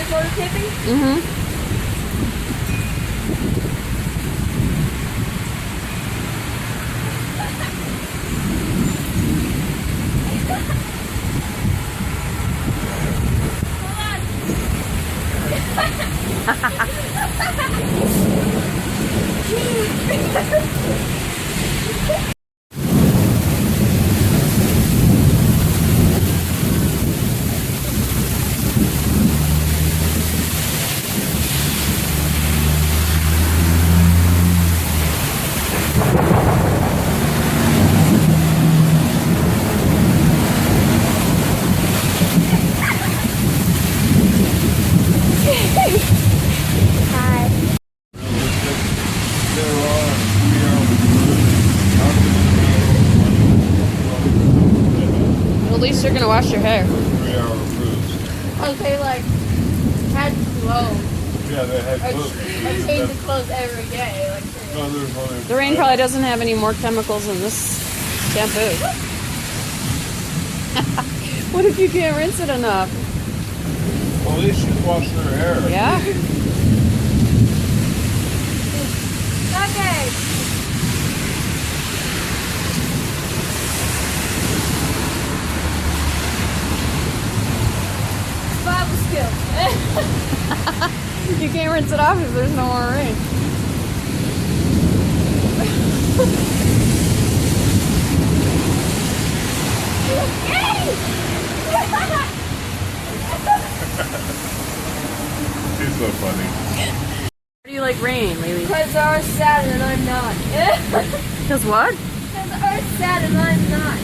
photo taping? Mm-hmm. Hi. At least you're gonna wash your hair. 3-hour cruise. Okay, like, had clothes. Yeah, they had I clothes. change the clothes every day. Like, No, there's only. The rain probably doesn't have any more chemicals in this shampoo. What if you can't rinse it enough? Well, at least she's washed her hair. Yeah? okay. Bible skills. You can't rinse it off if there's no more rain. She's so funny. Why do you like rain, Laylee? Because the Earth's sad and I'm not. Because what? Because the Earth's sad and I'm not.